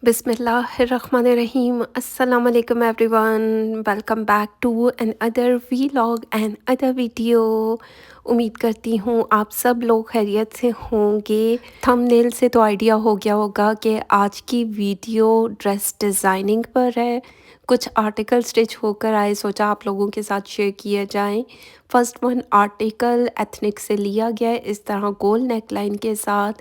बिस्मिल्लाहिर्रहमानिर्रहीम अस्सलाम वालेकुम everyone. Welcome back to another vlog and other video. उम्मीद करती हूँ आप सब लोग खैरियत से होंगे। थंबनेल से तो आइडिया हो गया होगा कि आज की वीडियो ड्रेस डिज़ाइनिंग पर है। कुछ आर्टिकल स्टिच होकर आए, सोचा आप लोगों के साथ शेयर किया जाए। फर्स्ट वन आर्टिकल एथनिक से लिया गया है, इस तरह गोल नेकलाइन के साथ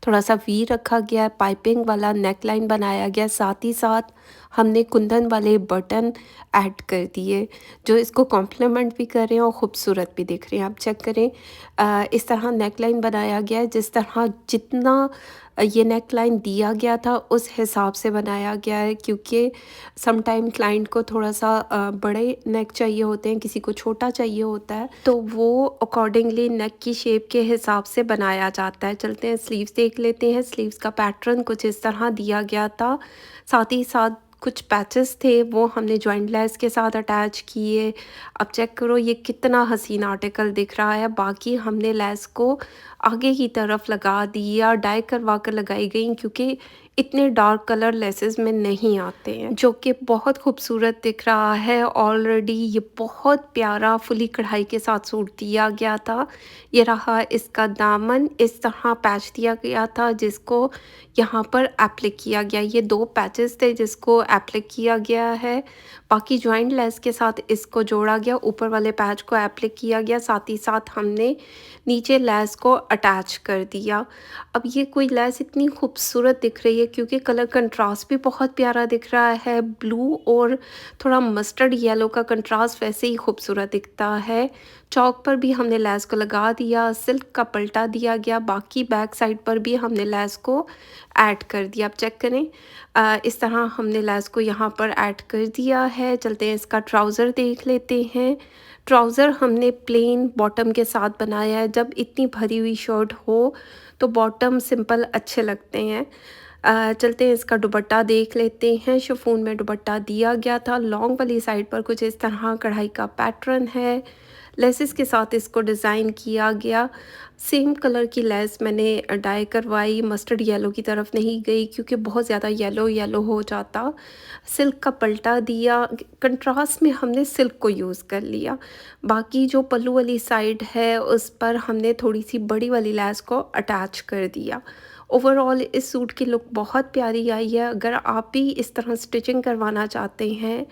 थोड़ा सा वी रखा गया है, पाइपिंग वाला नेकलाइन बनाया गया, साथ ही साथ हमने कुंदन वाले बटन ऐड कर दिए जो इसको कॉम्प्लीमेंट भी कर रहे हैं और ख़ूबसूरत भी दिख रहे हैं। आप चेक करें, इस तरह नेकलाइन बनाया गया है, जिस तरह जितना ये नेकलाइन दिया गया था उस हिसाब से बनाया गया है, क्योंकि सम टाइम क्लाइंट को थोड़ा सा बड़े नेक चाहिए होते हैं, किसी को छोटा चाहिए होता है, तो वो अकॉर्डिंगली नेक की शेप के हिसाब से बनाया जाता है। चलते हैं स्लीव्स देख लेते हैं। स्लीव्स का पैटर्न कुछ इस तरह दिया गया था, साथ ही साथ कुछ पैचेस थे वो हमने जॉइंट लेस के साथ अटैच किए। अब चेक करो ये कितना हसीन आर्टिकल दिख रहा है। बाकी हमने लेस को आगे की तरफ लगा दिया, डाई करवा कर लगाई गई, क्योंकि इतने डार्क कलर लेसेस में नहीं आते हैं, जो कि बहुत खूबसूरत दिख रहा है। ऑलरेडी ये बहुत प्यारा फुली कढ़ाई के साथ सूट दिया गया था। ये रहा इसका दामन, इस तरह पैच दिया गया था जिसको यहाँ पर एप्लिक किया गया। ये 2 पैचेस थे जिसको एप्लिक किया गया है। बाकी जॉइंट लेस के साथ इसको जोड़ा गया, ऊपर वाले पैच को एप्लिक किया गया, साथ ही साथ हमने नीचे लेस को अटैच कर दिया। अब ये कोई लेस इतनी खूबसूरत दिख रही है क्योंकि कलर कंट्रास्ट भी बहुत प्यारा दिख रहा है। ब्लू और थोड़ा मस्टर्ड येलो का कंट्रास्ट वैसे ही खूबसूरत दिखता है। चौक पर भी हमने लेस को लगा दिया, सिल्क का पल्टा दिया गया, बाकी बैक साइड पर भी हमने लेस को ऐड कर दिया। आप चेक करें, इस तरह हमने लेस को यहाँ पर ऐड कर दिया है। चलते हैं इसका ट्राउज़र देख लेते हैं। ट्राउज़र हमने प्लेन बॉटम के साथ बनाया है। जब इतनी भरी हुई शर्ट हो तो बॉटम सिंपल अच्छे लगते हैं। चलते हैं इसका दुपट्टा देख लेते हैं। शिफॉन में दुपट्टा दिया गया था, लॉन्ग वाली साइड पर कुछ इस तरह कढ़ाई का पैटर्न है, लेसेस के साथ इसको डिज़ाइन किया गया। सेम कलर की लेस मैंने डाई करवाई, मस्टर्ड येलो की तरफ नहीं गई क्योंकि बहुत ज़्यादा येलो येलो हो जाता। सिल्क का पल्टा दिया, कंट्रास्ट में हमने सिल्क को यूज़ कर लिया। बाकी जो पल्लू वाली साइड है उस पर हमने थोड़ी सी बड़ी वाली लेस को अटैच कर दिया। ओवरऑल इस सूट की लुक बहुत प्यारी आई है। अगर आप भी इस तरह स्टिचिंग करवाना चाहते हैं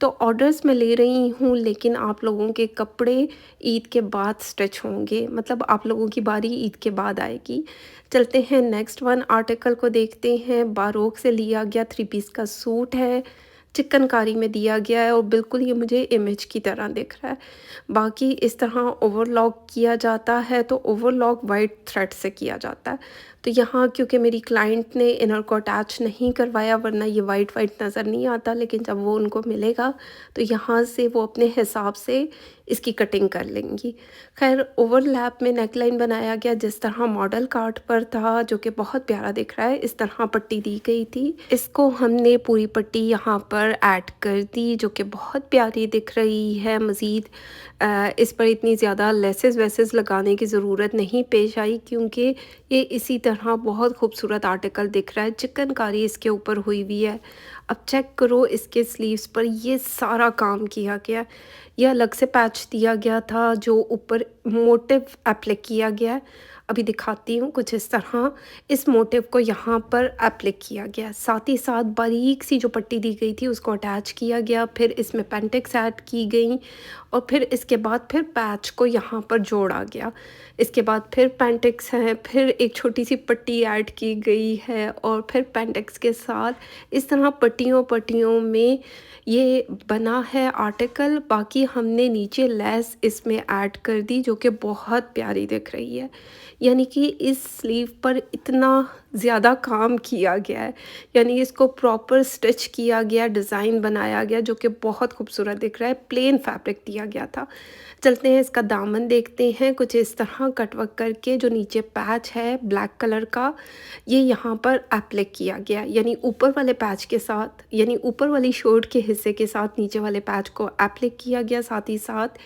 तो ऑर्डर्स मैं ले रही हूँ, लेकिन आप लोगों के कपड़े ईद के बाद स्टिच होंगे, मतलब आप लोगों की बारी ईद के बाद आएगी। चलते हैं नेक्स्ट वन आर्टिकल को देखते हैं। बारोक से लिया गया 3 पीस का सूट है, चिकनकारी में दिया गया है और बिल्कुल ये मुझे इमेज की तरह दिख रहा है। बाकी इस तरह ओवरलॉक किया जाता है तो ओवरलॉक वाइट थ्रेड से किया जाता है। तो यहाँ क्योंकि मेरी क्लाइंट ने इनर को अटैच नहीं करवाया, वरना ये वाइट वाइट नज़र नहीं आता, लेकिन जब वो उनको मिलेगा तो यहाँ से वो अपने हिसाब से इसकी कटिंग कर लेंगी। खैर ओवरलैप में नेकलाइन बनाया गया जिस तरह मॉडल कार्ड पर था, जो कि बहुत प्यारा दिख रहा है। इस तरह पट्टी दी गई थी, इसको हमने पूरी पट्टी यहाँ पर ऐड कर दी जो कि बहुत प्यारी दिख रही है। मज़ीद इस पर इतनी ज़्यादा लेसेस वेसेस लगाने की ज़रूरत नहीं पेश आई, क्योंकि ये इसी तरह बहुत खूबसूरत आर्टिकल दिख रहा है। चिकनकारी इसके ऊपर हुई हुई है। अब चेक करो इसके स्लीव्स पर ये सारा काम किया गया। यह अलग से पैच दिया गया था जो ऊपर मोटिव एप्लिक किया गया है। अभी दिखाती हूँ, कुछ इस तरह इस मोटिव को यहाँ पर एप्लिक किया गया। साथ ही साथ बारीक सी जो पट्टी दी गई थी उसको अटैच किया गया, फिर इसमें पेंटेक्स ऐड की गई और फिर इसके बाद फिर पैच को यहाँ पर जोड़ा गया। इसके बाद फिर पेंटेक्स हैं, फिर एक छोटी सी पट्टी ऐड की गई है और फिर पेंटेक्स के साथ इस तरह पट्टियों पट्टियों में ये बना है आर्टिकल। बाकी हमने नीचे लेस इसमें ऐड कर दी जो कि बहुत प्यारी दिख रही है। यानी कि इस स्लीव पर इतना ज़्यादा काम किया गया है, यानी इसको प्रॉपर स्टिच किया गया, डिज़ाइन बनाया गया जो कि बहुत खूबसूरत दिख रहा है। प्लेन फैब्रिक दिया गया था। चलते हैं इसका दामन देखते हैं। कुछ इस तरह कटवर्क करके जो नीचे पैच है ब्लैक कलर का, ये यहाँ पर एप्लिक किया गया, यानी ऊपर वाले पैच के साथ, यानी ऊपर वाली शर्ट के हिस्से के साथ नीचे वाले पैच को एप्लिक किया गया। साथ ही साथ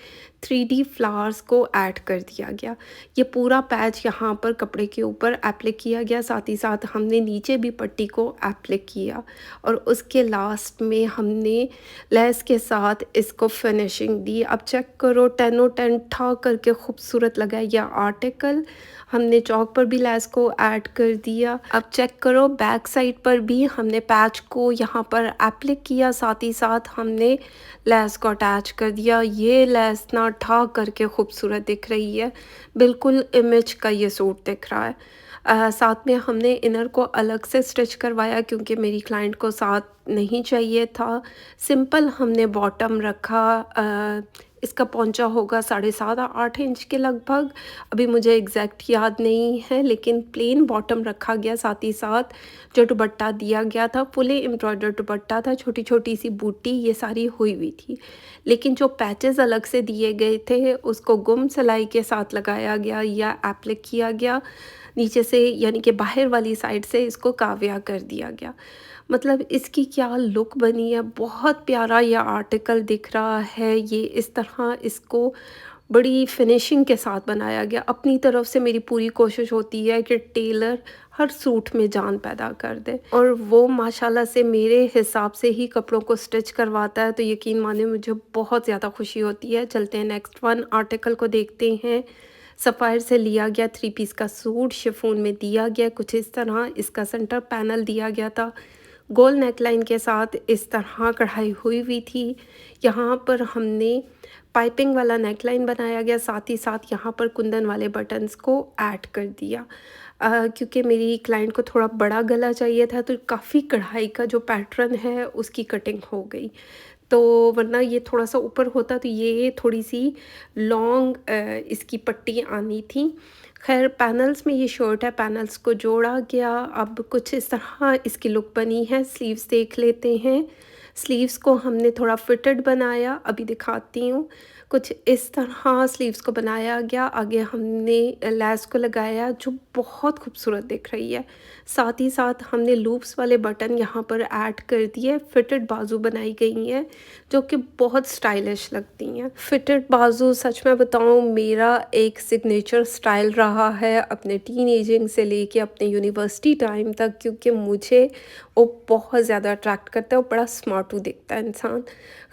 3D फ्लावर्स को ऐड कर दिया गया। ये पूरा पैच यहाँ पर कपड़े के ऊपर एप्लिक किया गया। साथ ही साथ हमने नीचे भी पट्टी को एप्लिक किया और उसके लास्ट में हमने लेस के साथ इसको फिनिशिंग दी। अब चेक करो 10/10 ठा करके खूबसूरत लगा यह आर्टिकल। हमने चौक पर भी लेस को ऐड कर दिया। अब चेक करो बैक साइड पर भी हमने पैच को यहाँ पर एप्लिक किया, साथ ही साथ हमने लेस को अटैच कर दिया। ये लेस ना ठा करके खूबसूरत दिख रही है, बिल्कुल इमेज का ये सूट दिख रहा है। साथ में हमने इनर को अलग से स्टिच करवाया क्योंकि मेरी क्लाइंट को साथ नहीं चाहिए था। सिंपल हमने बॉटम रखा। इसका पहुंचा होगा 7.5-8 इंच के लगभग, अभी मुझे एग्जैक्ट याद नहीं है, लेकिन प्लेन बॉटम रखा गया। साथ ही साथ जो दुपट्टा दिया गया था फुली एम्ब्रॉयडर्ड दुपट्टा था, छोटी छोटी सी बूटी ये सारी हुई हुई थी। लेकिन जो पैचेस अलग से दिए गए थे उसको गुम सिलाई के साथ लगाया गया या एप्लिक किया गया नीचे से, यानी कि बाहर वाली साइड से इसको काव्या कर दिया गया। मतलब इसकी क्या लुक बनी है, बहुत प्यारा यह आर्टिकल दिख रहा है। ये इस तरह इसको बड़ी फिनिशिंग के साथ बनाया गया। अपनी तरफ से मेरी पूरी कोशिश होती है कि टेलर हर सूट में जान पैदा कर दे और वो माशाल्लाह से मेरे हिसाब से ही कपड़ों को स्टिच करवाता है, तो यकीन माने मुझे बहुत ज़्यादा खुशी होती है। चलते हैं नेक्स्ट वन आर्टिकल को देखते हैं। सफ़ायर से लिया गया 3 पीस का सूट शिफॉन में दिया गया कुछ इस तरह। इसका सेंटर पैनल दिया गया था गोल नेकलाइन के साथ, इस तरह कढ़ाई हुई हुई थी। यहाँ पर हमने पाइपिंग वाला नेकलाइन बनाया गया, साथ ही साथ यहाँ पर कुंदन वाले बटन्स को ऐड कर दिया। क्योंकि मेरी क्लाइंट को थोड़ा बड़ा गला चाहिए था तो काफ़ी कढ़ाई का जो पैटर्न है उसकी कटिंग हो गई, तो वरना ये थोड़ा सा ऊपर होता तो ये थोड़ी सी लॉन्ग इसकी पट्टी आनी थी। खैर पैनल्स में ये शर्ट है, पैनल्स को जोड़ा गया। अब कुछ इस तरह इसकी लुक बनी है। स्लीव्स देख लेते हैं। स्लीव्स को हमने थोड़ा फिटेड बनाया, अभी दिखाती हूँ। कुछ इस तरह स्लीव्स को बनाया गया। आगे हमने लेस को लगाया जो बहुत खूबसूरत दिख रही है। साथ ही साथ हमने लूप्स वाले बटन यहाँ पर ऐड कर दिए। फिटेड बाजू बनाई गई हैं जो कि बहुत स्टाइलिश लगती हैं। फिटेड बाजू सच में बताऊँ मेरा एक सिग्नेचर स्टाइल रहा है अपने टीनेजिंग से लेके अपने यूनिवर्सिटी टाइम तक, क्योंकि मुझे वो बहुत ज़्यादा अट्रैक्ट करता है और बड़ा स्मार्टू दिखता है इंसान।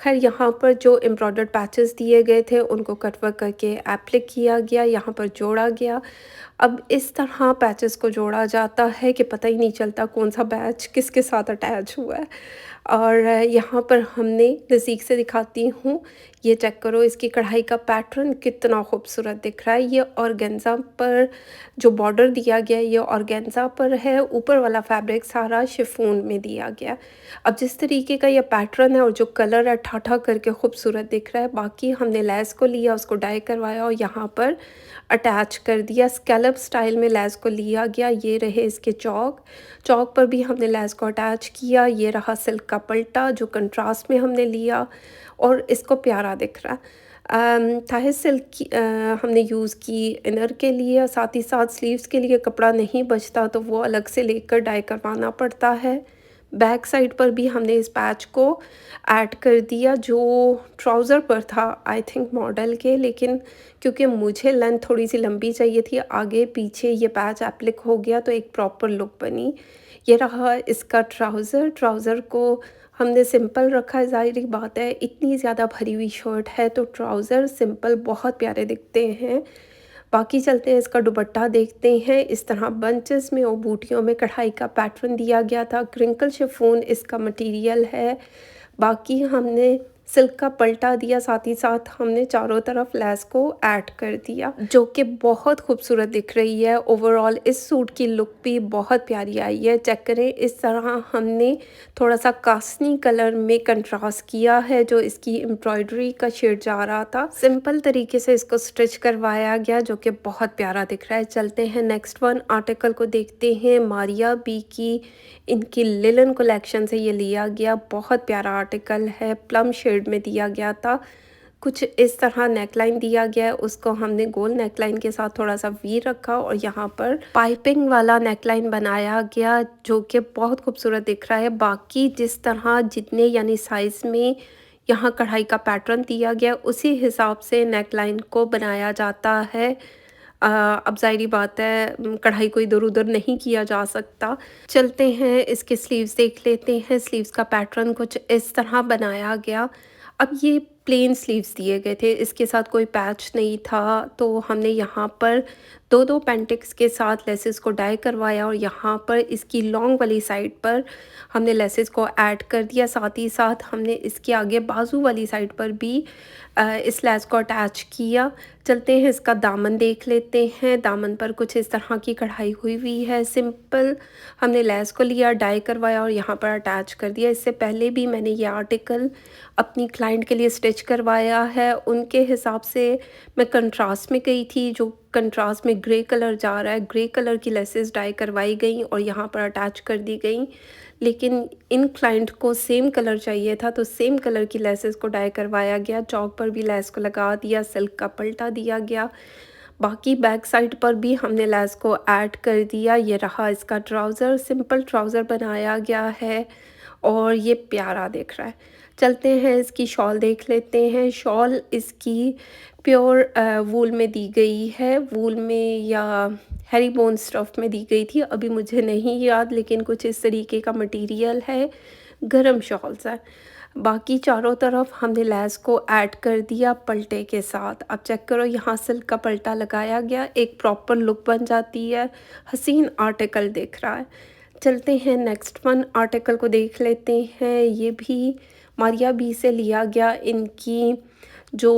खैर यहाँ पर जो एम्ब्रॉयडर्ड पैचेस दिए गए थे उनको कटवर्क करके एप्लिक किया गया, यहाँ पर जोड़ा गया। अब इस तरह पैचेस को जोड़ा जाता है कि पता ही नहीं चलता कौन सा बैच किसके साथ अटैच हुआ है। और यहाँ पर हमने नज़दीक से दिखाती हूँ, ये चेक करो इसकी कढ़ाई का पैटर्न कितना खूबसूरत दिख रहा है। ये ऑर्गेन्जा पर जो बॉर्डर दिया गया है ये ऑर्गेन्जा पर है, ऊपर वाला फैब्रिक सारा शिफॉन में दिया गया। अब जिस तरीके का ये पैटर्न है और जो कलर है ठाठा करके खूबसूरत दिख रहा है। बाकी हमने लेस को लिया, उसको डाई करवाया और यहाँ पर अटैच कर दिया। स्कैलप स्टाइल में लेस को लिया गया। ये रहे इसके चौक, चौक पर भी हमने लेस को अटैच किया। ये रहा सिल्क का पल्टा जो कंट्रास्ट में हमने लिया और इसको प्यारा दिख रहा है। थाई सिल्क की हमने यूज़ की इनर के लिए, साथ ही साथ स्लीव्स के लिए कपड़ा नहीं बचता तो वो अलग से लेकर डाई करवाना पड़ता है। बैक साइड पर भी हमने इस पैच को ऐड कर दिया जो ट्राउज़र पर था आई थिंक मॉडल के, लेकिन क्योंकि मुझे लेंथ थोड़ी सी लंबी चाहिए थी आगे पीछे ये पैच एप्लिक हो गया तो एक प्रॉपर लुक बनी। ये रहा इसका ट्राउज़र। ट्राउज़र को हमने सिंपल रखा है, ज़ाहिर बात है इतनी ज़्यादा भरी हुई शर्ट है तो ट्राउज़र सिंपल बहुत प्यारे दिखते हैं। बाकी चलते हैं इसका दुपट्टा देखते हैं। इस तरह बंचेस में और बूटियों में कढ़ाई का पैटर्न दिया गया था। क्रिंकल शिफॉन इसका मटेरियल है। बाकी हमने सिल्क का पल्टा दिया, साथ ही साथ हमने चारों तरफ लेस को ऐड कर दिया जो कि बहुत खूबसूरत दिख रही है। ओवरऑल इस सूट की लुक भी बहुत प्यारी आई है। चेक करें इस तरह हमने थोड़ा सा कास्नी कलर में कंट्रास्ट किया है जो इसकी एम्ब्रॉयडरी का शेड जा रहा था। सिंपल तरीके से इसको स्टिच करवाया गया जो कि बहुत प्यारा दिख रहा है। चलते हैं नेक्स्ट वन आर्टिकल को देखते हैं। मारिया बी की इनकी लिलन कलेक्शन से ये लिया गया, बहुत प्यारा आर्टिकल है। प्लम शेड में दिया गया था। कुछ इस तरह नेकलाइन दिया गया है, उसको हमने गोल नेकलाइन के साथ थोड़ा सा वी रखा और यहाँ पर पाइपिंग वाला नेकलाइन बनाया गया जो कि बहुत खूबसूरत दिख रहा है। बाकी जिस तरह जितने यानी साइज़ में यहाँ कढ़ाई का पैटर्न दिया गया उसी हिसाब से नेकलाइन को बनाया जाता है। अब ज़ाहिर-सी बात है कढ़ाई को इधर-उधर नहीं किया जा सकता। चलते हैं इसके स्लीव्स देख लेते हैं। स्लीव्स का पैटर्न कुछ इस तरह बनाया गया। अब ये प्लेन स्लीव्स दिए गए थे, इसके साथ कोई पैच नहीं था, तो हमने यहाँ पर 2-2 पेंटिक्स के साथ लेसेस को डाई करवाया और यहाँ पर इसकी लॉन्ग वाली साइड पर हमने लेसेस को ऐड कर दिया। साथ ही साथ हमने इसके आगे बाजू वाली साइड पर भी इस लेस को अटैच किया। चलते हैं इसका दामन देख लेते हैं। दामन पर कुछ इस तरह की कढ़ाई हुई हुई है। सिंपल हमने लेस को लिया, डाई करवाया और यहाँ पर अटैच कर दिया। इससे पहले भी मैंने ये आर्टिकल अपनी क्लाइंट के लिए स्टिच करवाया है। उनके हिसाब से मैं कंट्रास्ट में गई थी, जो कंट्रास्ट में ग्रे कलर जा रहा है, ग्रे कलर की लेसेस डाई करवाई गई और यहाँ पर अटैच कर दी गई। लेकिन इन क्लाइंट को सेम कलर चाहिए था, तो सेम कलर की लेसेस को डाई करवाया गया। चौक पर भी लेस को लगा दिया, सिल्क का पल्टा दिया गया। बाकी बैक साइड पर भी हमने लेस को ऐड कर दिया। ये रहा इसका ट्राउज़र, सिंपल ट्राउज़र बनाया गया है और ये प्यारा दिख रहा है। चलते हैं इसकी शॉल देख लेते हैं। शॉल इसकी प्योर वूल में दी गई है, वूल में या हेरिबोन स्टफ़ में दी गई थी, अभी मुझे नहीं याद, लेकिन कुछ इस तरीके का मटेरियल है। गरम शॉल्स है। बाकी चारों तरफ हमने लेस को ऐड कर दिया पल्टे के साथ। अब चेक करो, यहाँ सिल्क का पल्टा लगाया गया, एक प्रॉपर लुक बन जाती है, हसीन आर्टिकल दिख रहा है। चलते हैं नेक्स्ट वन आर्टिकल को देख लेते हैं। ये भी मारिया बी से लिया गया। इनकी जो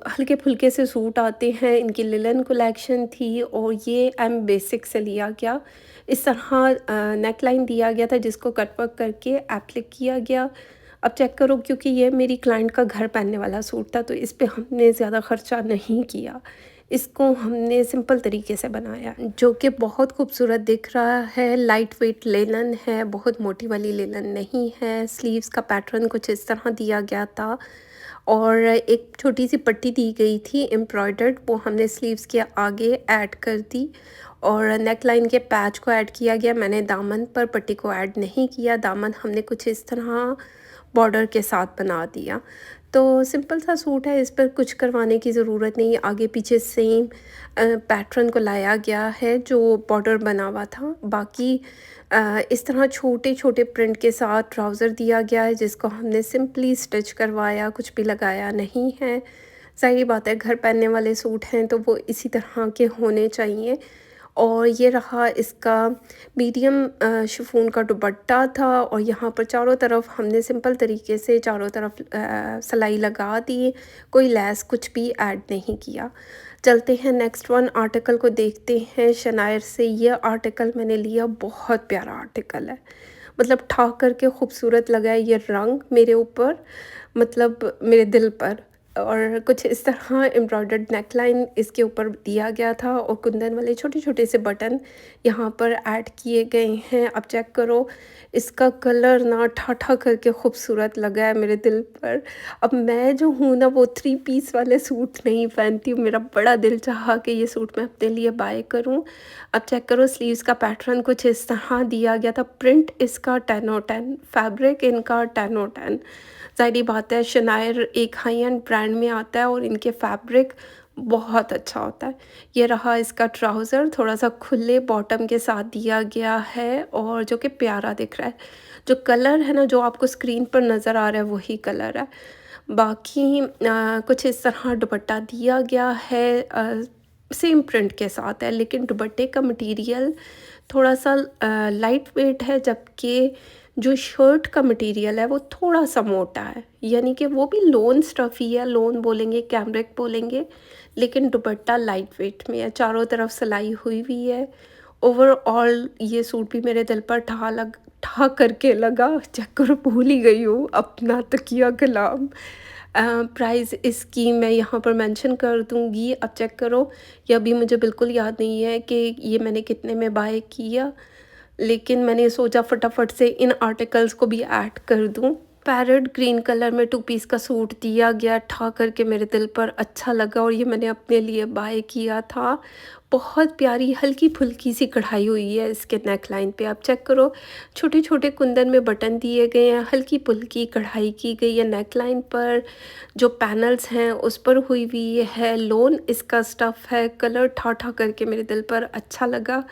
हल्के-फुल्के से सूट आते हैं, इनकी लिलन कलेक्शन थी और ये एम बेसिक से लिया गया। इस तरह नेक लाइन दिया गया था जिसको कट वर्क करके एप्लिक किया गया। अब चेक करो, क्योंकि ये मेरी क्लाइंट का घर पहनने वाला सूट था, तो इस पे हमने ज़्यादा ख़र्चा नहीं किया। इसको हमने सिंपल तरीके से बनाया, जो कि बहुत खूबसूरत दिख रहा है। लाइट वेट लिनन है, बहुत मोटी वाली लिनन नहीं है। स्लीव्स का पैटर्न कुछ इस तरह दिया गया था और एक छोटी सी पट्टी दी गई थी एम्ब्रॉयडर्ड, वो हमने स्लीव्स के आगे ऐड कर दी और नेक लाइन के पैच को ऐड किया गया। मैंने दामन पर पट्टी को ऐड नहीं किया। दामन हमने कुछ इस तरह बॉर्डर के साथ बना दिया। तो सिंपल सा सूट है, इस पर कुछ करवाने की ज़रूरत नहीं। आगे पीछे सेम पैटर्न को लाया गया है जो बॉर्डर बना हुआ था। बाकी इस तरह छोटे छोटे प्रिंट के साथ ट्राउज़र दिया गया है जिसको हमने सिंपली स्टिच करवाया, कुछ भी लगाया नहीं है। ज़ाहिर बात है, घर पहनने वाले सूट हैं तो वो इसी तरह के होने चाहिए। और ये रहा इसका मीडियम शिफॉन का दुपट्टा था और यहाँ पर चारों तरफ हमने सिंपल तरीके से चारों तरफ सिलाई लगा दी, कोई लैस कुछ भी ऐड नहीं किया। चलते हैं नेक्स्ट वन आर्टिकल को देखते हैं शनायर से। ये आर्टिकल मैंने लिया, बहुत प्यारा आर्टिकल है, मतलब ठा करके खूबसूरत लगा है ये रंग मेरे ऊपर, मतलब मेरे दिल पर। और कुछ इस तरह एम्ब्रॉयडर्ड नेकलाइन इसके ऊपर दिया गया था और कुंदन वाले छोटे छोटे से बटन यहाँ पर ऐड किए गए हैं। अब चेक करो, इसका कलर ना ठा करके खूबसूरत लगा है मेरे दिल पर। अब मैं जो हूँ ना, वो 3 पीस वाले सूट नहीं पहनती हूँ। मेरा बड़ा दिल चाहा कि ये सूट मैं अपने लिए बाय करूँ। अब चेक करो, स्लीव्स का पैटर्न कुछ इस तरह दिया गया था। प्रिंट इसका 10/10, फैब्रिक इनका 10/10। ज़ाहिर बात है, शनायर एक हाई एंड ब्रांड में आता है और इनके फैब्रिक बहुत अच्छा होता है। ये रहा इसका ट्राउज़र, थोड़ा सा खुले बॉटम के साथ दिया गया है और जो कि प्यारा दिख रहा है। जो कलर है ना, जो आपको स्क्रीन पर नज़र आ रहा है वही कलर है। बाकी कुछ इस तरह दुपट्टा दिया गया है, सेम प्रिंट के साथ है, लेकिन दुपट्टे का मटेरियल थोड़ा सा लाइट वेट है, जबकि जो शर्ट का मटेरियल है वो थोड़ा सा मोटा है। यानी कि वो भी लोन स्टफ़ ही है, लोन बोलेंगे, कैमरिक बोलेंगे, लेकिन दुपट्टा लाइट वेट में है। चारों तरफ सिलाई हुई हुई है। ओवरऑल ये सूट भी मेरे दिल पर ठा करके लगा। चेक करो, भूल ही गई हूँ अपना तकिया कलाम। प्राइस इसकी मैं यहाँ पर मेंशन कर दूँगी। अब चेक करो, ये अभी मुझे बिल्कुल याद नहीं है कि ये मैंने कितने में बाय किया, लेकिन मैंने सोचा फटाफट से इन आर्टिकल्स को भी ऐड कर दूं। पैरेट ग्रीन कलर में 2 पीस का सूट दिया गया, ठा करके मेरे दिल पर अच्छा लगा और ये मैंने अपने लिए बाय किया था। बहुत प्यारी हल्की-फुल्की सी कढ़ाई हुई है इसके नेक लाइन पे, आप चेक करो। छोटे-छोटे कुंदन में बटन दिए गए हैं, हल्की-फुल्की कढ़ाई की गई है नेक लाइन पर। जो पैनल्स हैं उस पर हुई हुई है लोन इसका स्टफ़ है। कलर ठा-ठा करके मेरे दिल पर अच्छा लगा।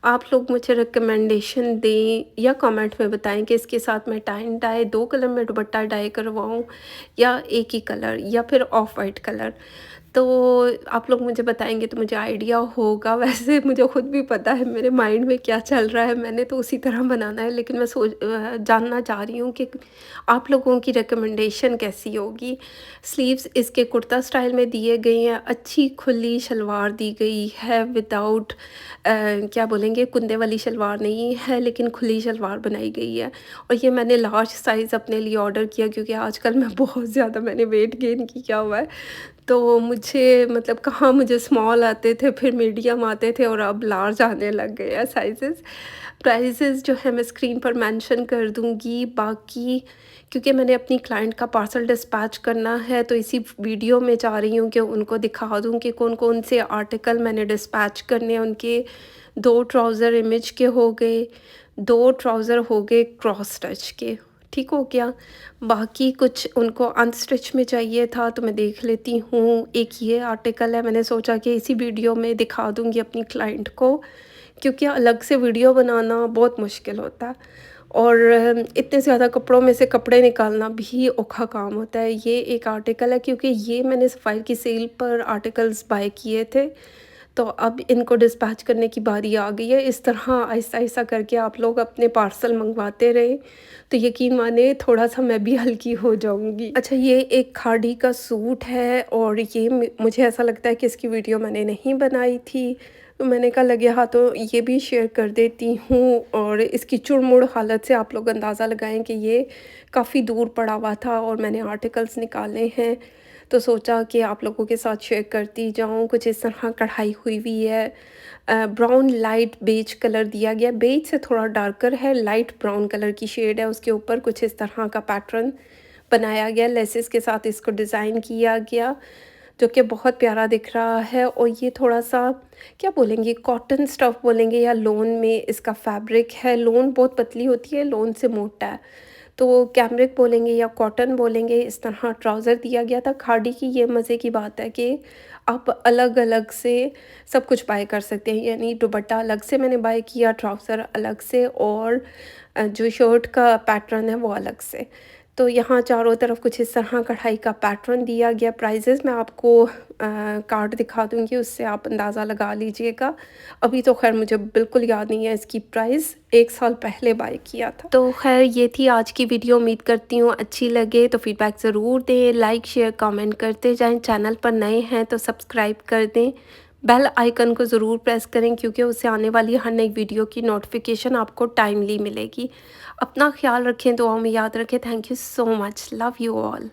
आप लोग मुझे रिकमेंडेशन दें या कमेंट में बताएं कि इसके साथ मैं टाई एंड डाई 2 कलर में दुपट्टा डाई करवाऊँ या एक ही कलर या फिर ऑफ वाइट कलर। तो आप लोग मुझे बताएँगे तो मुझे आइडिया होगा। वैसे मुझे खुद भी पता है मेरे माइंड में क्या चल रहा है, मैंने तो उसी तरह बनाना है, लेकिन मैं जानना चाह रही हूँ कि आप लोगों की रिकमेंडेशन कैसी होगी। स्लीव्स इसके कुर्ता स्टाइल में दिए गए हैं, अच्छी खुली शलवार दी गई है विदाउट क्या बोलेंगे कुंदे वाली शलवार नहीं है, लेकिन खुली शलवार बनाई गई है। और ये मैंने लार्ज साइज़ अपने लिए ऑर्डर किया क्योंकि आजकल मैं बहुत ज़्यादा मैंने वेट गेन किया हुआ है। तो मुझे मतलब कहाँ मुझे स्मॉल आते थे, फिर मीडियम आते थे और अब लार्ज आने लग गए हैं साइज़ेज़। प्राइसेज़ जो है मैं स्क्रीन पर मेंशन कर दूँगी। बाकी क्योंकि मैंने अपनी क्लाइंट का पार्सल डिस्पैच करना है तो इसी वीडियो में चाह रही हूँ कि उनको दिखा दूँ कि कौन-कौन से आर्टिकल मैंने डिस्पैच करने हैं। उनके 2 ट्राउज़र इमेज के हो गए, 2 ट्राउज़र हो गए क्रॉस स्टिच के, ठीक हो गया। बाकी कुछ उनको अनस्टिच में चाहिए था तो मैं देख लेती हूँ। एक ये आर्टिकल है, मैंने सोचा कि इसी वीडियो में दिखा दूँगी अपनी क्लाइंट को, क्योंकि अलग से वीडियो बनाना बहुत मुश्किल होता है और इतने ज़्यादा कपड़ों में से कपड़े निकालना भी औखा काम होता है। ये एक आर्टिकल है क्योंकि ये मैंने सफ़ायर की सेल पर आर्टिकल्स बाय किए थे, तो अब इनको डिस्पैच करने की बारी आ गई है। इस तरह आहिस्ता-आहिस्ता करके आप लोग अपने पार्सल मंगवाते रहें, तो यकीन मानिए थोड़ा-सा मैं भी हल्की हो जाऊँगी। अच्छा, ये एक खादी का सूट है और ये मुझे ऐसा लगता है कि इसकी वीडियो मैंने नहीं बनाई थी, तो मैंने कहा लगे हाँ, तो ये भी शेयर कर देती हूँ। और इसकी चुड़-मुड़ हालत से आप लोग अंदाज़ा लगाएँ कि ये काफ़ी दूर पड़ा हुआ था और मैंने आर्टिकल्स निकाले हैं, तो सोचा कि आप लोगों के साथ शेयर करती जाऊँ। कुछ इस तरह कढ़ाई हुई हुई है। ब्राउन लाइट बेज कलर दिया गया, बेज से थोड़ा डार्कर है, लाइट ब्राउन कलर की शेड है। उसके ऊपर कुछ इस तरह का पैटर्न बनाया गया, लेसेस के साथ इसको डिज़ाइन किया गया, जो कि बहुत प्यारा दिख रहा है। और ये थोड़ा-सा क्या बोलेंगे कॉटन स्टफ़ बोलेंगे या लोन में इसका फैब्रिक है। लोन बहुत पतली होती है, लोन से मोटा है, तो कैमरिक बोलेंगे या कॉटन बोलेंगे। इस तरह ट्राउज़र दिया गया था। खादी की ये मज़े की बात है कि आप अलग-अलग से सब कुछ बाय कर सकते हैं, यानी दुपट्टा अलग से मैंने बाय किया, ट्राउज़र अलग से और जो शर्ट का पैटर्न है वो अलग से। तो यहाँ चारों तरफ कुछ इस तरह कढ़ाई का पैटर्न दिया गया। प्राइसेस मैं आपको कार्ड दिखा दूँगी, उससे आप अंदाज़ा लगा लीजिएगा। अभी तो ख़ैर मुझे बिल्कुल याद नहीं है इसकी प्राइस, 1 साल पहले बाय किया था। तो ख़ैर ये थी आज की वीडियो। उम्मीद करती हूँ अच्छी लगे तो फीडबैक ज़रूर दें, लाइक शेयर कमेंट करते जाएँ। चैनल पर नए हैं तो सब्सक्राइब कर दें, बेल आइकन को ज़रूर प्रेस करें क्योंकि उससे आने वाली हर नई वीडियो की नोटिफिकेशन आपको टाइमली मिलेगी। अपना ख्याल रखें, दुआओं में याद रखें। Thank you so much, love you all.